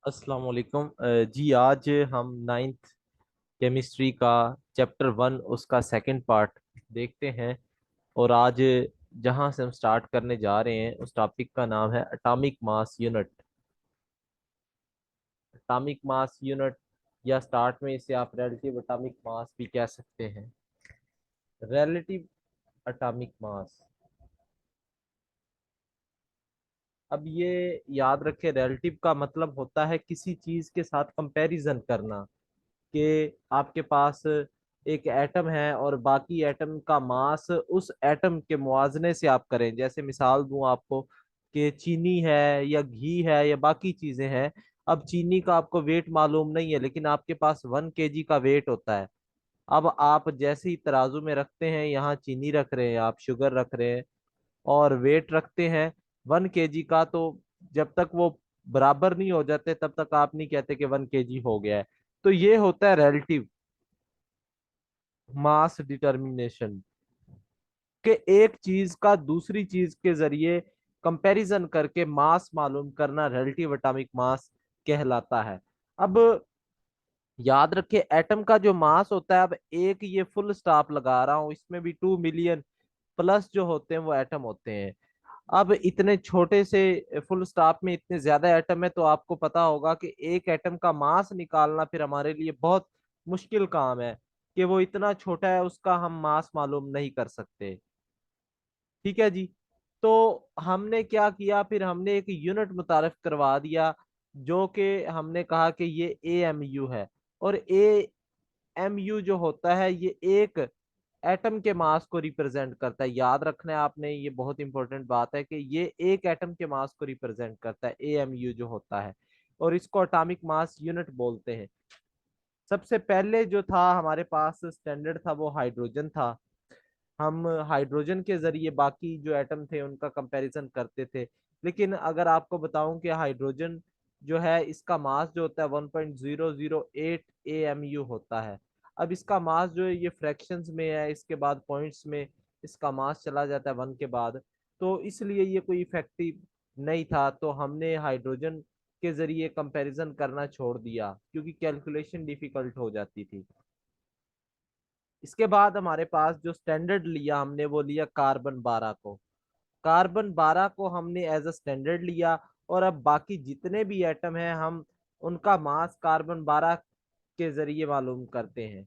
अस्सलाम वालेकुम। जी आज हम नाइन्थ केमिस्ट्री का चैप्टर 1 उसका सेकंड पार्ट देखते हैं। और आज जहां से हम स्टार्ट करने जा रहे हैं उस टॉपिक का नाम है atomic mass unit. Atomic mass unit या स्टार्ट में इसे आप रिलेटिव एटॉमिक मास भी कह सकते हैं। रिलेटिव एटॉमिक मास, अब ये याद रखें, रिलेटिव का मतलब होता है किसी चीज के साथ कंपैरिजन करना। कि आपके पास एक एटम है और बाकी एटम का मास उस एटम के मुआवजे से आप करें। जैसे मिसाल दूं आपको कि चीनी है या घी है या बाकी चीजें हैं। अब चीनी का आपको वेट मालूम नहीं है लेकिन आपके पास 1 kg का वेट होता है। अब आप जैसे ही तराजू में रखते हैं, यहाँ चीनी रख रहे हैं, आप शुगर रख रहे हैं और वेट रखते हैं 1 kg का, तो जब तक वो बराबर नहीं हो जाते तब तक आप नहीं कहते कि 1 kg हो गया है। तो ये होता है रिलेटिव मास डिटर्मिनेशन, कि एक चीज का दूसरी चीज के जरिए कंपैरिजन करके मास मालूम करना रिलेटिव एटॉमिक मास कहलाता है। अब याद रखिए, एटम का जो मास होता है, अब एक ये फुल स्टॉप लगा रहा हूं, इसमें भी 2 मिलियन प्लस जो होते हैं वो एटम होते हैं। अब इतने छोटे से फुल स्टॉप में इतने ज्यादा एटम है तो आपको पता होगा कि एक एटम का मास निकालना फिर हमारे लिए बहुत मुश्किल काम है। कि वो इतना छोटा है, उसका हम मास मालूम नहीं कर सकते। ठीक है जी। तो हमने क्या किया, फिर हमने एक यूनिट मुतारफ करवा दिया, जो कि हमने कहा कि ये AMU है। और AMU जो होता है ये एक एटम के मास को रिप्रेजेंट करता है। याद रखना है आपने, ये बहुत इंपॉर्टेंट बात है कि ये एक एटम के मास को रिप्रेजेंट करता है AMU जो होता है। और इसको एटॉमिक मास यूनिट बोलते हैं। सबसे पहले जो था हमारे पास स्टैंडर्ड था वो हाइड्रोजन था। हम हाइड्रोजन के जरिए बाकी जो एटम थे उनका कंपैरिजन करते थे। लेकिन अगर आपको बताऊं कि हाइड्रोजन जो है इसका मास जो होता है 1.008 AMU होता है। अब इसका मास जो है ये फ्रैक्शंस में है, इसके बाद पॉइंट्स में इसका मास चला जाता है 1 के बाद। तो इसलिए ये कोई इफेक्टिव नहीं था, तो हमने हाइड्रोजन के जरिए कंपैरिजन करना छोड़ दिया क्योंकि कैलकुलेशन डिफिकल्ट हो जाती थी। इसके बाद हमारे पास जो स्टैंडर्ड लिया हमने वो लिया कार्बन 12 को। कार्बन 12 को हमने एज अ स्टैंडर्ड लिया। और अब बाकी जितने भी एटम हैं हम उनका मास कार्बन 12 के जरिए मालूम करते हैं।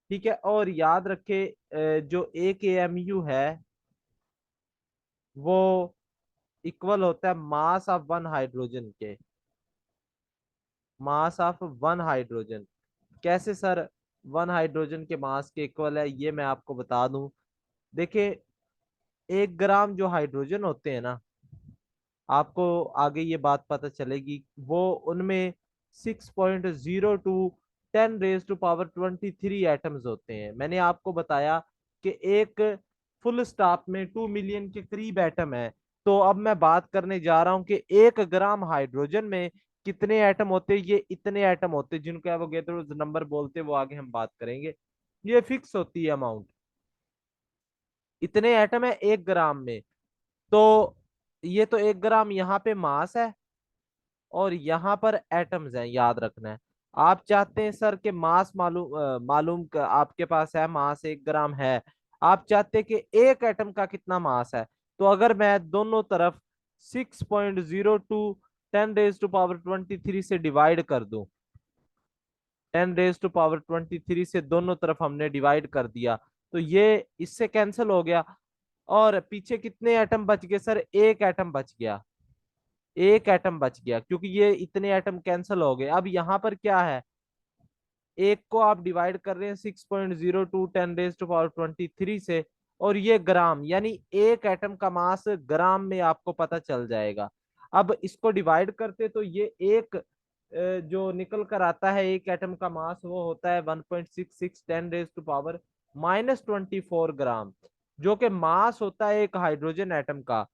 ठीक है। और याद रखे, जो एक AMU है वो इक्वल होता है मास ऑफ 1 हाइड्रोजन के। मास ऑफ 1 हाइड्रोजन कैसे सर 1 हाइड्रोजन के मास के इक्वल है, ये मैं आपको बता दूं। देखिए, 1 ग्राम जो हाइड्रोजन होते हैं ना, आपको आगे ये बात पता चलेगी, वो उनमें 6.02 10 raised to power 23 एटम्स होते हैं। मैंने आपको बताया कि एक फुल स्टॉप में 2 मिलियन के करीब एटम है। तो अब मैं बात करने जा रहा हूं कि 1 ग्राम हाइड्रोजन में कितने एटम होते हैं। ये इतने एटम होते हैं जिनको एवोगेड्रो नंबर बोलते हैं, वो आगे हम बात करेंगे। ये फिक्स होती है अमाउंट, इतने एटम है 1 ग्राम में। तो ये तो 1 ग्राम यहाँ पे मास है और यहाँ पर एटम्स हैं, याद रखना है। आप चाहते हैं सर कि मास आपके पास है मास 1 ग्राम है। आप चाहते हैं कि एक एटम का कितना मास है। तो अगर मैं दोनों तरफ 6.02 10 raised to power 23 से डिवाइड कर दूं, 10 raised to power 23 से दोनों तरफ हमने डिवाइड कर दिया, तो ये इससे कैंसिल हो गया। और पीछे कितने एटम बच गए सर, एक एटम बच गया। एक एटम बच गया क्योंकि ये इतने एटम कैंसिल हो गए। अब यहाँ पर क्या है, एक को आप डिवाइड कर रहे हैं 6.02 10 raised to power 23 से, और ये ग्राम, यानी एक एटम का मास ग्राम में आपको पता चल जाएगा। अब इसको डिवाइड करते तो ये एक जो निकल कर आता है एक एटम का मास, वो होता है 1.66 10 raised to power -24 ग्राम, जो कि मास होता है एक हाइड्रोजन एटम का।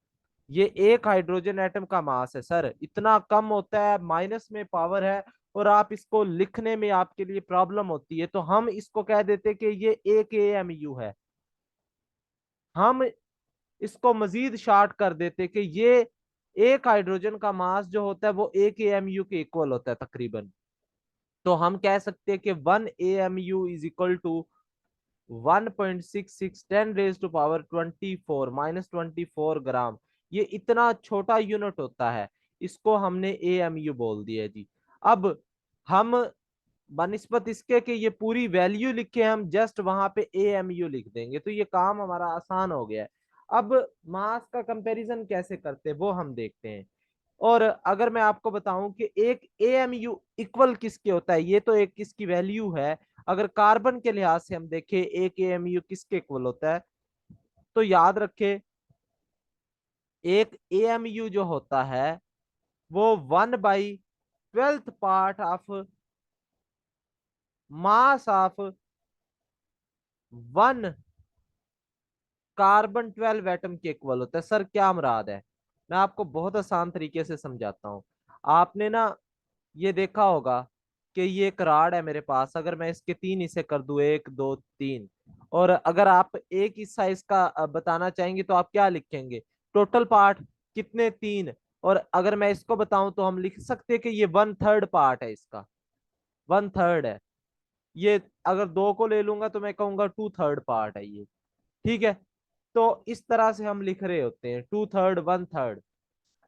ये एक हाइड्रोजन एटम का मास है सर, इतना कम होता है, माइनस में पावर है। और आप इसको लिखने में आपके लिए प्रॉब्लम होती है, तो हम इसको कह देते कि ये एक AMU है। हम इसको मजीद शार्ट कर देते कि ये एक हाइड्रोजन का मास जो होता है वो 1 AMU के इक्वल होता है तकरीबन। तो हम कह सकते हैं कि 1 AMU is equal to 1.66 10 raised to power 24 -24 ग्राम। ये इतना छोटा यूनिट होता है, इसको हमने AMU बोल दिया जी। अब हम बनिस्बत इसके कि ये पूरी वैल्यू लिखे, हम जस्ट वहां पे AMU लिख देंगे तो ये काम हमारा आसान हो गया है। अब मास का कंपैरिजन कैसे करते हैं वो हम देखते हैं। और अगर मैं आपको बताऊं कि एक AMU इक्वल किसके होता है, ये तो एक किसकी वैल्यू है। अगर कार्बन के लिहाज से हम देखें एक AMU किसके इक्वल होता है, तो याद रखें एक AMU जो होता है वो 1/12 part of mass of one carbon 12 atom के इक्वल होता है। सर क्या मुराद है, मैं आपको बहुत आसान तरीके से समझाता हूँ। आपने ना ये देखा होगा कि ये एक राड है मेरे पास, अगर मैं इसके 3 हिस्से कर दूं, 1 2 3, और अगर आप एक हिस्सा इसका बताना चाहेंगे तो आप क्या लिखेंगे, टोटल पार्ट कितने, 3। और अगर मैं इसको बताऊं तो हम लिख सकते हैं कि ये 1/3 पार्ट है, इसका 1/3 है ये। अगर 2 को ले लूंगा तो मैं कहूंगा 2/3 पार्ट है ये। ठीक है, तो इस तरह से हम लिख रहे होते हैं, 2/3 1/3।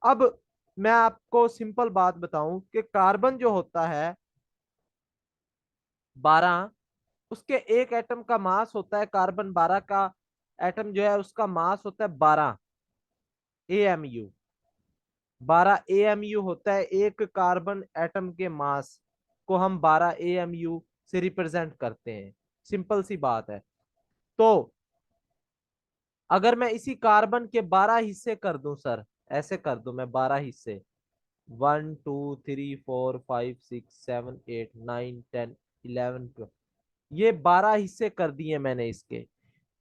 अब मैं आपको सिंपल बात बताऊं कि कार्बन जो होता है 12, उसके एक एटम का मास होता है, कार्बन 12 का एटम जो है उसका मास होता है 12 AMU। 12 AMU होता है एक कार्बन एटम के मास को हम 12 AMU से रिप्रेजेंट करते हैं। सिंपल सी बात है। तो अगर मैं इसी कार्बन के 12 हिस्से कर दूं सर, ऐसे कर दूं मैं 12 हिस्से, 1 2 3 4 5 6 7 8 9 10 11 12, ये 12 हिस्से कर दिए मैंने इसके।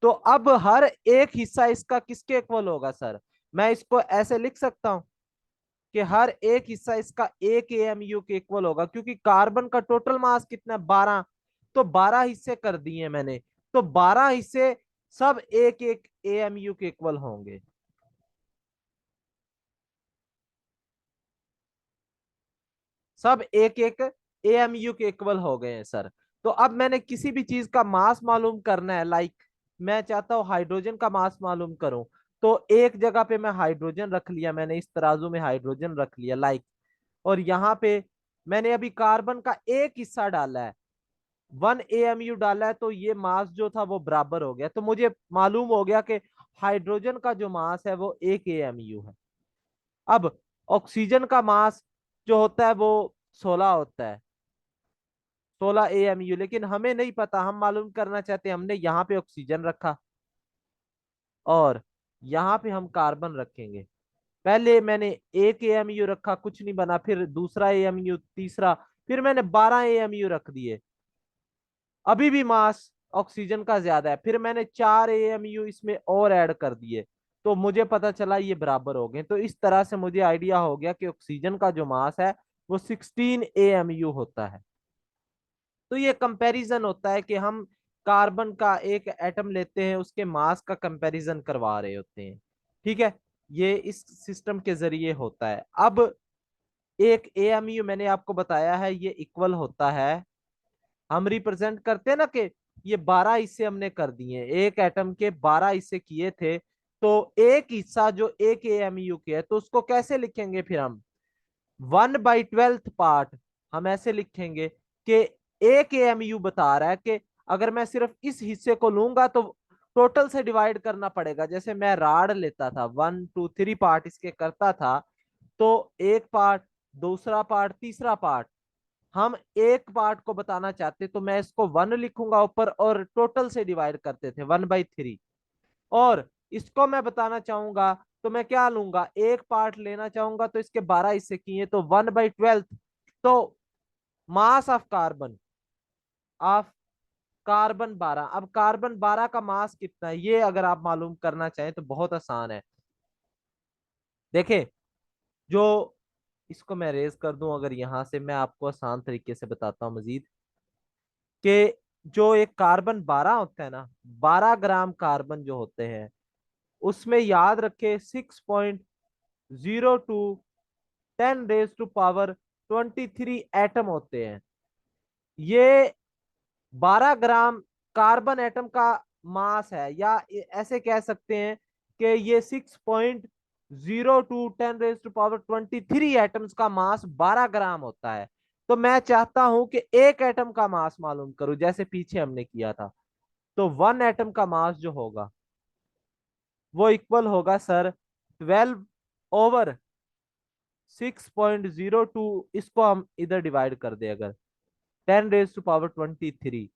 तो अब हर एक हिस्सा इसका किसके इक्वल होगा सर, मैं इसको ऐसे लिख सकता हूं कि हर एक हिस्सा इसका 1 AMU के इक्वल होगा, क्योंकि कार्बन का टोटल मास कितना है 12। तो 12 हिस्से कर दिए मैंने, तो 12 हिस्से सब 1 1 AMU के इक्वल होंगे। सब 1 1 AMU के इक्वल हो गए हैं सर। तो अब मैंने किसी भी चीज का मास मालूम करना है, लाइक मैं चाहता हूं हाइड्रोजन का मास मालूम करूं, तो एक जगह पे मैं हाइड्रोजन रख लिया, मैंने इस तराजू में हाइड्रोजन रख लिया लाइक, और यहाँ पे मैंने अभी कार्बन का एक हिस्सा डाला है, 1 AMU डाला है, तो ये मास जो था वो बराबर हो गया। तो मुझे मालूम हो गया कि हाइड्रोजन का जो मास है वो 1 AMU है। अब ऑक्सीजन का मास जो होता है वो 16 होता है, 16 AMU, लेकिन हमें नहीं पता, हम मालूम करना चाहते हैं, हमने यहाँ पे ऑक्सीजन रखा और यहाँ पे हम कार्बन रखेंगे। पहले मैंने 1 AMU रखा, कुछ नहीं बना, फिर दूसरा AMU, तीसरा, फिर मैंने 12 AMU रख दिए, अभी भी मास ऑक्सीजन का ज्यादा है, फिर मैंने 4 AMU इसमें और ऐड कर दिए, तो मुझे पता चला ये बराबर हो गए। तो इस तरह से मुझे आइडिया हो गया कि ऑक्सीजन का जो मास है वो 16 AMU होता है। तो ये कंपैरिजन होता है कि हम कार्बन का एक एटम लेते हैं, उसके मास का कंपैरिजन करवा रहे होते हैं। ठीक है, ये इस सिस्टम के जरिए होता है। अब एक AMU मैंने आपको बताया है ये इक्वल होता है, हम रिप्रेजेंट करते हैं ना कि ये 12 हिस्से हमने कर दिए, एक एटम के 12 हिस्से किए थे, तो एक हिस्सा जो एक AMU के है तो उसको कैसे लिखेंगे फिर हम, 1/12 पार्ट। हम ऐसे लिखेंगे कि एक AMU बता रहा है कि अगर मैं सिर्फ इस हिस्से को लूंगा तो टोटल से डिवाइड करना पड़ेगा। जैसे मैं राड लेता था, 1 2 3 पार्ट इसके करता था, तो एक पार्ट, दूसरा पार्ट, तीसरा पार्ट, हम एक पार्ट को बताना चाहते तो मैं इसको 1 लिखूंगा ऊपर और टोटल से डिवाइड करते थे 1/3। और इसको मैं बताना चाहूंगा तो मैं क्या लूंगा, एक पार्ट लेना चाहूंगा तो इसके 12 हिस्से किए तो 1/12। तो मास ऑफ कार्बन 12, अब कार्बन 12 का मास कितना है ये अगर आप मालूम करना चाहें तो बहुत आसान है। देखें, जो इसको मैं रेज कर दूं, अगर यहां से मैं आपको आसान तरीके से बताता हूं मजीद, कि जो एक कार्बन 12 होता है ना, 12 ग्राम कार्बन जो होते हैं उसमें याद रखे 6.6 10⁻⁻23 एटम होते हैं। ये 12 ग्राम कार्बन एटम का मास है, या ऐसे कह सकते हैं कि ये 6.02 10⁻23 एटम्स का मास 12 ग्राम होता है। तो मैं चाहता हूं कि एक एटम का मास मालूम करूं, जैसे पीछे हमने किया था। तो 1 एटम का मास जो होगा वो इक्वल होगा सर 12/6.02। इसको हम इधर डिवाइड कर दे अगर, 10⁻23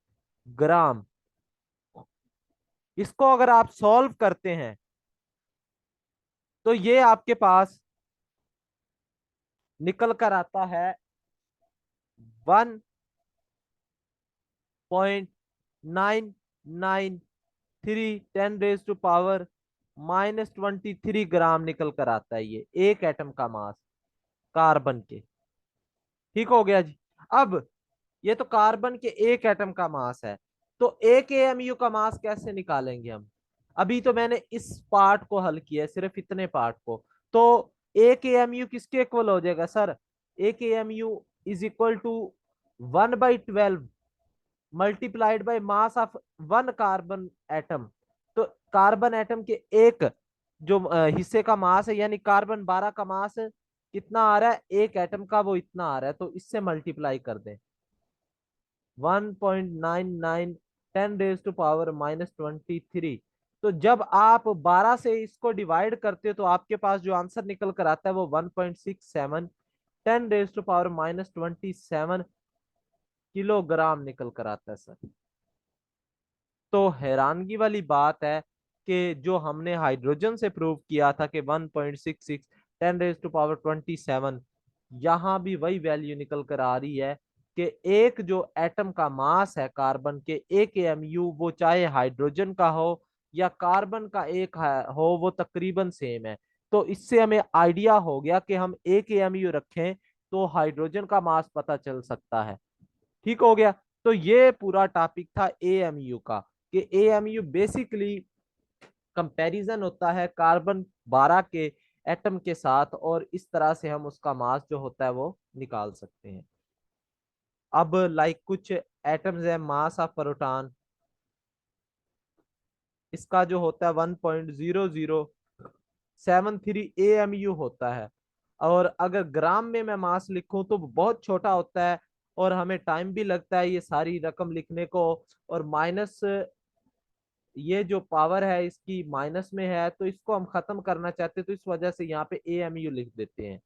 ग्राम। इसको अगर आप सॉल्व करते हैं तो ये आपके पास निकल कर आता है 1.993 10⁻23 ग्राम निकल कर आता है, ये एक एटम का मास कार्बन के। ठीक हो गया जी। अब ये तो कार्बन के एक एटम का मास है, तो एक एएमयू का मास कैसे निकालेंगे हम? अभी तो मैंने इस पार्ट को हल किया है, सिर्फ इतने पार्ट को। तो एक एएमयू किसके इक्वल हो जाएगा सर? एक AMU is equal to 1/12 multiplied by mass of 1 carbon atom. तो कार्बन एटम के एक जो हिस्से का मास है, यानी कार्बन 12 का मास कितना आ रहा है एक एटम का, वो इतना आ रहा है, तो इससे मल्टीप्लाई कर दें। 1.99 10⁻⁻23। तो जब आप 12 से इसको डिवाइड करते हो तो आपके पास जो आंसर निकल कर आता है वो 1.67 10⁻⁻27 किलोग्राम निकल कर आता है सर। तो हैरानगी वाली बात है कि जो हमने हाइड्रोजन से प्रूव किया था कि 1.66 10⁻27, यहां भी वही वैल्यू निकल कर आ रही है कि एक जो एटम का मास है कार्बन के, एक एमयू, वो चाहे हाइड्रोजन का हो या कार्बन का एक हो, वो तकरीबन सेम है। तो इससे हमें आइडिया हो गया कि हम एक एमयू रखें तो हाइड्रोजन का मास पता चल सकता है। ठीक हो गया। तो ये पूरा टॉपिक था एएमयू का, कि एएमयू बेसिकली कंपैरिजन होता है कार्बन 12 के एटम के साथ, और इस तरह से हम उसका मास जो होता है वो निकाल सकते हैं। अब लाइक कुछ एटम्स है, मास ऑफ प्रोटॉन, इसका जो होता है 1.0073 एएमयू होता है। और अगर ग्राम में मैं मास लिखूं तो बहुत छोटा होता है, और हमें टाइम भी लगता है ये सारी रकम लिखने को। और माइनस, ये जो पावर है इसकी माइनस में है, तो इसको हम खत्म करना चाहते हैं, तो इस वजह से यहाँ पे एएमयू लिख देते हैं।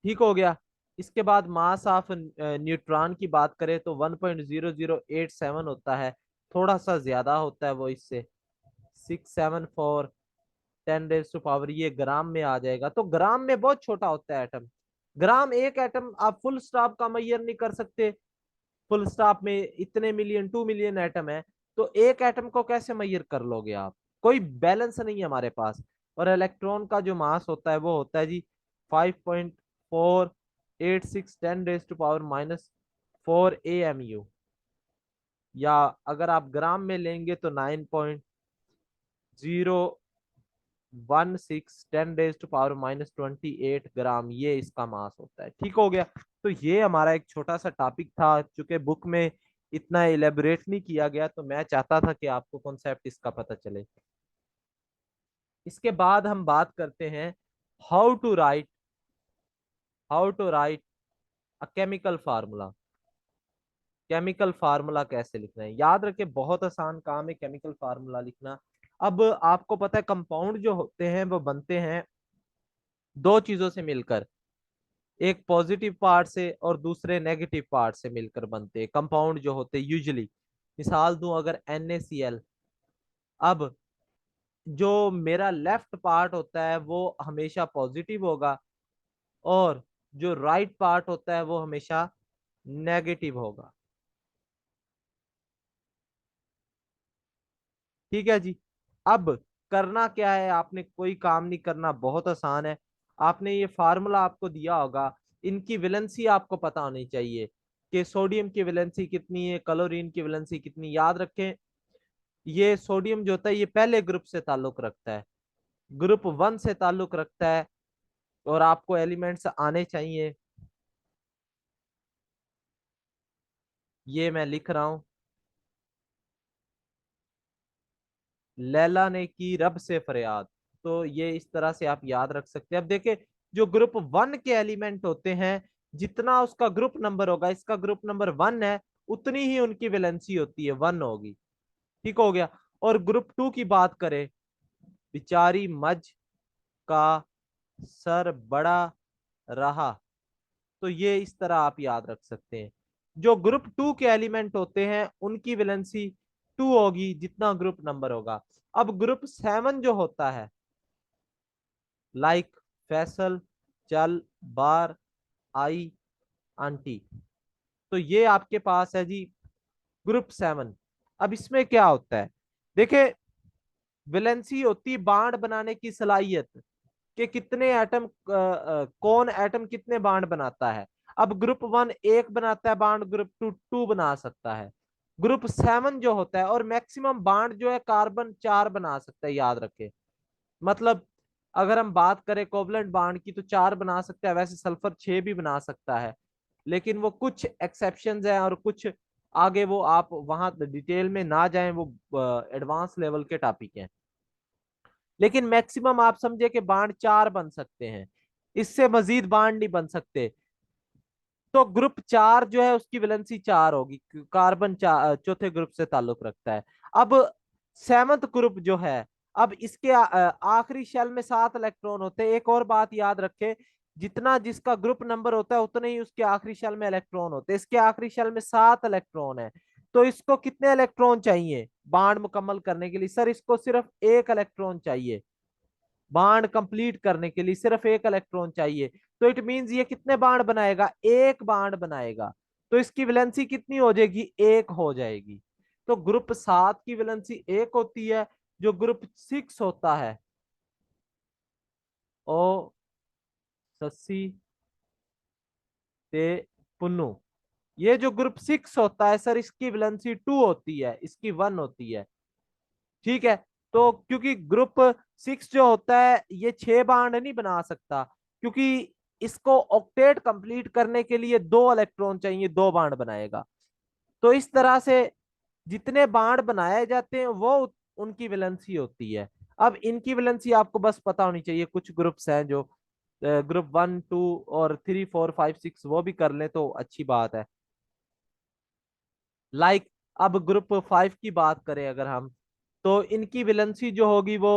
ठीक हो गया। इसके बाद मास ऑफ न्यूट्रॉन की बात करें तो 1.0087 होता है, थोड़ा सा ज्यादा होता है वो इससे, 674 10⁻, ये ग्राम में आ जाएगा। तो ग्राम में बहुत छोटा होता है एटम। ग्राम एक एटम आप फुल स्टॉप का मेजर नहीं कर सकते, फुल स्टॉप में इतने मिलियन 2 मिलियन एटम है, तो एक एटम को कैसे मेजर कर लोगे आप? कोई बैलेंस नहीं है हमारे पास। और इलेक्ट्रॉन का जो मास होता है वो होता है जी 5.486 10⁻⁻4 एएमयू, या अगर आप ग्राम में लेंगे तो 9.016 10⁻⁻28 ग्राम, ये इसका मास होता है। ठीक हो गया। तो ये हमारा एक छोटा सा टॉपिक था, चूंकि बुक में इतना इलेबोरेट नहीं किया गया, तो मैं चाहता था कि आपको कॉन्सेप्ट इसका पता चले। इसके बाद हम बात करते हैं how to write how to write a chemical formula. Chemical formula कैसे लिखना है? याद रखे, बहुत आसान काम है केमिकल फार्मूला लिखना। अब आपको पता है कंपाउंड जो होते हैं वो बनते हैं दो चीजों से मिलकर, एक पॉजिटिव पार्ट से और दूसरे नेगेटिव पार्ट से मिलकर बनते हैं कंपाउंड जो होते हैं यूजुअली। मिसाल दूं अगर NaCl, अब जो मेरा लेफ्ट पार्ट होता है वो हमेशा पॉजिटिव होगा, और जो राइट पार्ट होता है वो हमेशा नेगेटिव होगा। ठीक है जी। अब करना क्या है, आपने कोई काम नहीं करना, बहुत आसान है। आपने ये फार्मूला आपको दिया होगा, इनकी वैलेंसी आपको पता होनी चाहिए कि सोडियम की वैलेंसी कितनी है, क्लोरीन की वैलेंसी कितनी। याद रखें, ये सोडियम जो होता है ये पहले ग्रुप से ताल्लुक रखता है, ग्रुप वन से ताल्लुक रखता है, और आपको एलिमेंट्स आने चाहिए। ये मैं लिख रहा हूं। लैला ने की रब से फरियाद। तो ये इस तरह से आप याद रख सकते हैं। अब देखिए, जो ग्रुप वन के एलिमेंट होते हैं, जितना उसका ग्रुप नंबर होगा, इसका ग्रुप नंबर वन है, उतनी ही उनकी वैलेंसी होती है, वन होगी। ठीक हो गया। और ग्रुप टू की बात करें, बेचारी मज का सर बड़ा रहा। तो ये इस तरह आप याद रख सकते हैं। जो ग्रुप टू के एलिमेंट होते हैं, उनकी वैलेंसी टू होगी, जितना ग्रुप नंबर होगा। अब ग्रुप सेवन जो होता है, लाइक फैसल, चल, बार, आई, आंटी, तो ये आपके पास है जी ग्रुप सेवन। अब इसमें क्या होता है, देखिए, वैलेंसी होती है बाण बनाने की सलाहियत, कि कितने एटम, कौन एटम कितने बाण बनाता है। अब ग्रुप वन एक बनाता है बाण, ग्रुप टू टू बना सकता है। ग्रुप सेवन जो होता है, और मैक्सिमम बाण जो है कार्बन चार बना सकता है, याद रखे। मतलब अगर हम बात करें कोवलेंट बाण की, तो चार बना सकता है, वैसे सल्फर छह भी बना सकता है। लेकिन वो कुछ एक्सेप्शंस हैं, और कुछ आगे वो आप वहां डिटेल में ना जाएं, वो एडवांस लेवल के टॉपिक हैं। लेकिन मैक्सिमम आप समझे कि बाण चार बन सकते हैं, इससे मजीद बाण नहीं बन सकते। तो ग्रुप चार जो है, उसकी वैलेंसी चार होगी, कार्बन चौथे ग्रुप से ताल्लुक रखता है। अब सेवंथ ग्रुप जो है, अब इसके आखिरी शेल में सात इलेक्ट्रॉन होते हैं। एक और बात याद रखे, जितना जिसका ग्रुप नंबर होता है, उतने ही उसके आखिरी शेल में इलेक्ट्रॉन होते हैं। इसके आखिरी शेल में सात इलेक्ट्रॉन है। तो इसको कितने इलेक्ट्रॉन चाहिए बाण मुकम्मल करने के लिए? सर, इसको सिर्फ एक इलेक्ट्रॉन चाहिए। बाण कंप्लीट करने के लिए सिर्फ एक इलेक्ट्रॉन चाहिए। तो इट मींस ये कितने बाण बनाएगा? एक बाण बनाएगा। तो इसकी वैलेंसी कितनी हो जाएगी? एक हो जाएगी। तो ग्रुप सात की वैलेंसी एक होती है। जो ग्रुप सिक्स होता है, ओ ससी ते पुन्नू, ये जो ग्रुप सिक्स होता है सर, इसकी वैलेंसी टू होती है, इसकी वन होती है। ठीक है। तो क्योंकि ग्रुप सिक्स जो होता है, ये छह बाण नहीं बना सकता, क्योंकि इसको ऑक्टेट कंप्लीट करने के लिए दो इलेक्ट्रॉन चाहिए, दो बाण बनाएगा। तो इस तरह से जितने बाण बनाए जाते हैं, वो उनकी वैलेंसी होती है। अब इनकी वैलेंसी आपको बस पता होनी चाहिए। कुछ ग्रुप्स हैं जो ग्रुप वन टू और थ्री फोर फाइव सिक्स, वो भी कर ले तो अच्छी बात है। लाइक अब ग्रुप फाइव की बात करें अगर हम, तो इनकी वैलेंसी जो होगी वो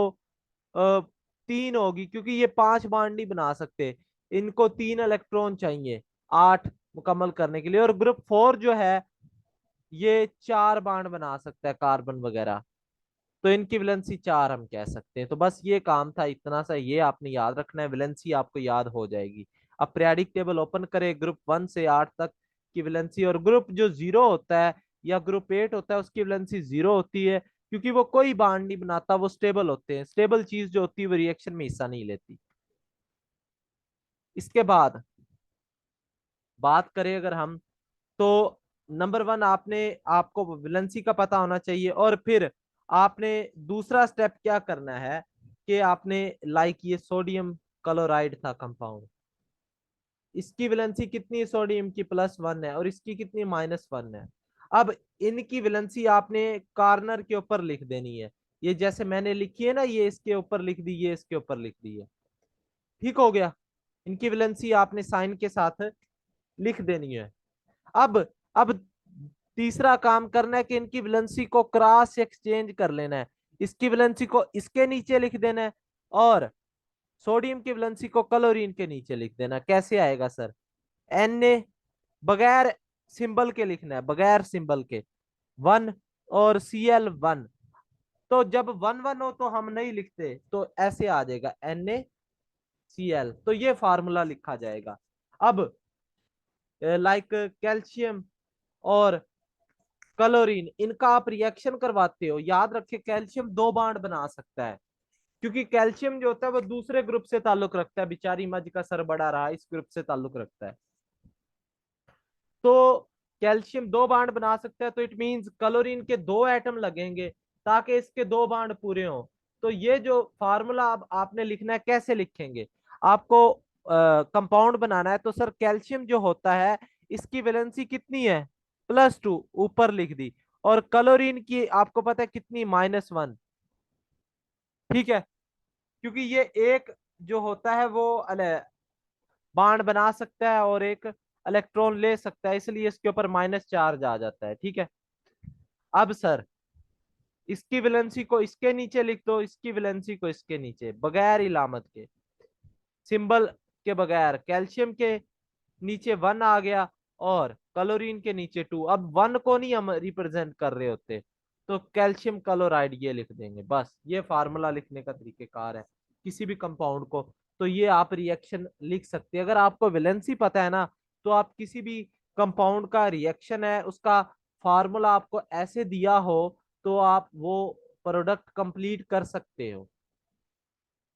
अ, तीन होगी, क्योंकि ये पांच बॉन्ड नहीं बना सकते। इनको तीन इलेक्ट्रॉन चाहिए आठ मुकम्मल करने के लिए। और ग्रुप फोर जो है, ये चार बॉन्ड बना सकता है, कार्बन वगैरह। तो इनकी वैलेंसी चार हम कह सकते हैं। तो बस ये काम था, इतना सा ये आपने याद रखना है, वैलेंसी आपको याद हो जाएगी। अब पीरियोडिक टेबल ओपन करें, ग्रुप वन से आठ तक की वैलेंसी, और ग्रुप जो जीरो होता है या ग्रुप एट होता है, उसकी वैलेंसी जीरो होती है, क्योंकि वो कोई बांड नहीं बनाता, वो स्टेबल होते हैं। स्टेबल चीज जो होती है, वो रिएक्शन में हिस्सा नहीं लेती। इसके बाद बात करें अगर हम, तो नंबर वन, आपने आपको वैलेंसी का पता होना चाहिए। और फिर आपने दूसरा स्टेप क्या करना है, कि आपने लाइक ये सोडियम क्लोराइड था कंपाउंड, इसकी वैलेंसी कितनी? सोडियम की प्लस वन है, और इसकी कितनी? माइनस वन है। अब इनकी वैलेंसी आपने कार्नर के ऊपर लिख देनी है। ये जैसे मैंने लिखी है ना, ये इसके ऊपर लिख दी, ये इसके ऊपर लिख दी है। ठीक हो गया। इनकी वैलेंसी आपने साइन के साथ लिख देनी है। अब तीसरा काम करना है कि इनकी वैलेंसी को क्रॉस एक्सचेंज कर लेना है। इसकी वैलेंसी को इसके नीचे लिख देना है, और सोडियम की वैलेंसी को क्लोरीन के नीचे लिख देना। कैसे आएगा सर? Na, बगैर सिंबल के लिखना है, बगैर सिंबल के, वन, और Cl1। तो जब वन वन हो तो हम नहीं लिखते, तो ऐसे आ जाएगा NaCl, तो ये फार्मूला लिखा जाएगा। अब लाइक कैल्शियम और क्लोरीन, इनका आप रिएक्शन करवाते हो, याद रखे कैल्शियम दो बांड बना सकता है, क्योंकि कैल्शियम जो होता है वो दूसरे ग्रुप से ताल्लुक रखता है। बेचारी मज का सर बड़ा रहा, इस ग्रुप से ताल्लुक रखता है। तो कैल्शियम दो बांड बना सकता है, तो इट मींस क्लोरीन के दो एटम लगेंगे ताकि इसके दो बांड पूरे हों। तो ये जो फार्मूला अब आपने लिखना है, कैसे लिखेंगे? आपको कंपाउंड बनाना है, तो सर कैल्शियम जो होता है इसकी वैलेंसी कितनी है? +2, ऊपर लिख दी। और क्लोरीन की आपको पता है कितनी? -1। ठीक है, क्योंकि ये एक जो होता है वो बाण बना सकता है और एक इलेक्ट्रॉन ले सकता है, इसलिए इसके ऊपर माइनस चार्ज आ जाता है। ठीक है, अब सर इसकी वैलेंसी को इसके नीचे लिख दो, इसकी वैलेंसी को इसके नीचे, बगैर इलामत के, सिंबल के बगैर। कैल्शियम के नीचे 1 आ गया और क्लोरीन के नीचे 2। अब 1 को नहीं हम रिप्रेजेंट कर रहे होते, तो कैल्शियम क्लोराइड ये लिख देंगे। बस ये फार्मूला लिखने का तरीकेकार है किसी भी कंपाउंड को। तो ये आप रिएक्शन लिख सकते हैं। अगर आपको वैलेंसी पता है ना, तो आप किसी भी कंपाउंड का रिएक्शन है उसका फार्मूला आपको ऐसे दिया हो तो आप वो प्रोडक्ट कंप्लीट कर सकते हो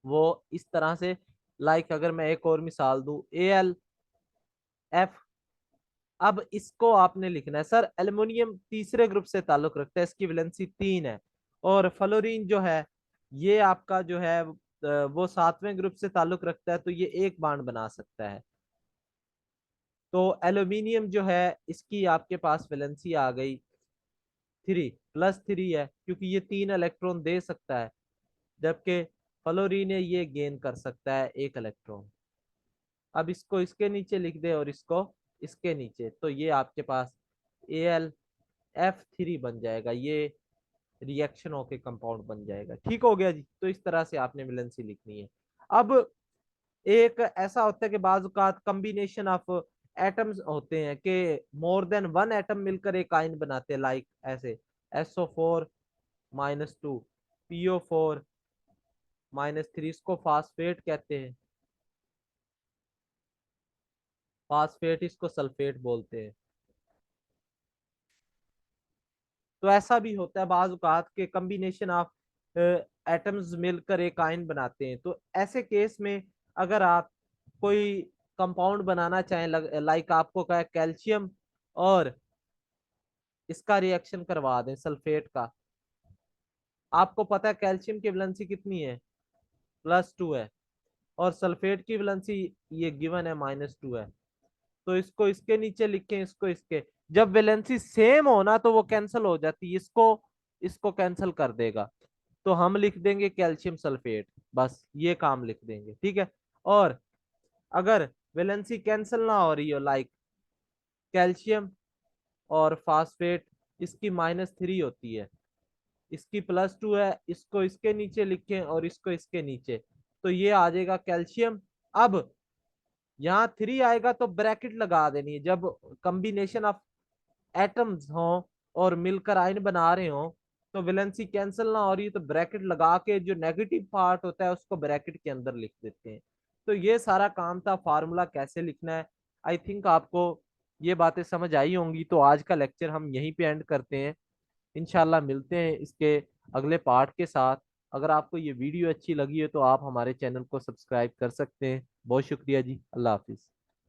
वो इस तरह से। लाइक अगर मैं एक और मिसाल दूं, AlF। अब इसको आपने लिखना है सर, एल्युमिनियम तीसरे ग्रुप से ताल्लुक रखता है, इसकी वैलेंसी 3 है। और फ्लोरीन जो है ये आपका जो है वो 7वें ग्रुप से ताल्लुक रखता है, तो ये एक बांड बना सकता है। तो एल्यूमिनियम जो है इसकी आपके पास वैलेंसी आ गई 3, +3 है, क्योंकि ये 3 इलेक्ट्रॉन दे सकता है, जबकि फ्लोरीन है ये गेन कर सकता है 1 इलेक्ट्रॉन। अब इसको इसके नीचे लिख दे और इसको इसके नीचे, तो ये आपके पास AlF3 बन जाएगा। ये रिएक्शन होके कंपाउंड बन जाएगा। ठीक हो गया जी। तो इस तरह से आपने वैलेंसी लिखनी है। अब एक ऐसा होता है कि बाज़ औक़ात कॉम्बिनेशन ऑफ एटम्स होते हैं कि मोर देन 1 एटम मिलकर एक आयन बनाते हैं, लाइक ऐसे SO4-2, PO4-3, इसको फास्फेट कहते हैं। फास्फेट इसको सल्फेट बोलते हैं। तो ऐसा भी होता है बाज़ औक़ात के कॉम्बिनेशन ऑफ एटम्स मिलकर एक आयन बनाते हैं। तो ऐसे केस में अगर आप कोई कंपाउंड बनाना चाहें, लाइक आपको क्या है, कैल्शियम और इसका रिएक्शन करवा दें सल्फेट का। आपको पता है कैल्शियम की वैलेंसी कितनी है? +2 है। और सल्फेट की वैलेंसी ये गिवन है -2 है। तो इसको इसके नीचे लिखें, इसको इसके। जब वैलेंसी सेम हो ना तो वो कैंसिल हो जाती है, इसको इसको कैंसिल कर देगा। तो हम लिख देंगे कैल्शियम सल्फेट, बस ये काम लिख देंगे। ठीक है। और अगर वैलेंसी कैंसिल ना हो रही हो, लाइक कैल्शियम और फास्फेट, इसकी -3 होती है, इसकी +2 है, इसको इसके नीचे लिखें और इसको इसके नीचे, तो ये आ जाएगा कैल्शियम। अब यहाँ 3 आएगा तो ब्रैकेट लगा देनी है। जब कॉम्बिनेशन ऑफ एटम्स हों और मिलकर आयन बना रहे हो, तो वैलेंसी कैंसिल ना हो रही तो ब्रैकेट लगा के जो नेगेटिव पार्ट होता है उसको ब्रैकेट के अंदर लिख देते हैं। तो ये सारा काम था, फार्मूला कैसे लिखना है। आई थिंक आपको ये बातें समझ आई होंगी। तो आज का लेक्चर हम यहीं पे एंड करते हैं। इंशाल्लाह मिलते हैं इसके अगले पार्ट के साथ। अगर आपको ये वीडियो अच्छी लगी है तो आप हमारे चैनल को सब्सक्राइब कर सकते हैं। बहुत शुक्रिया जी। अल्लाह हाफिज।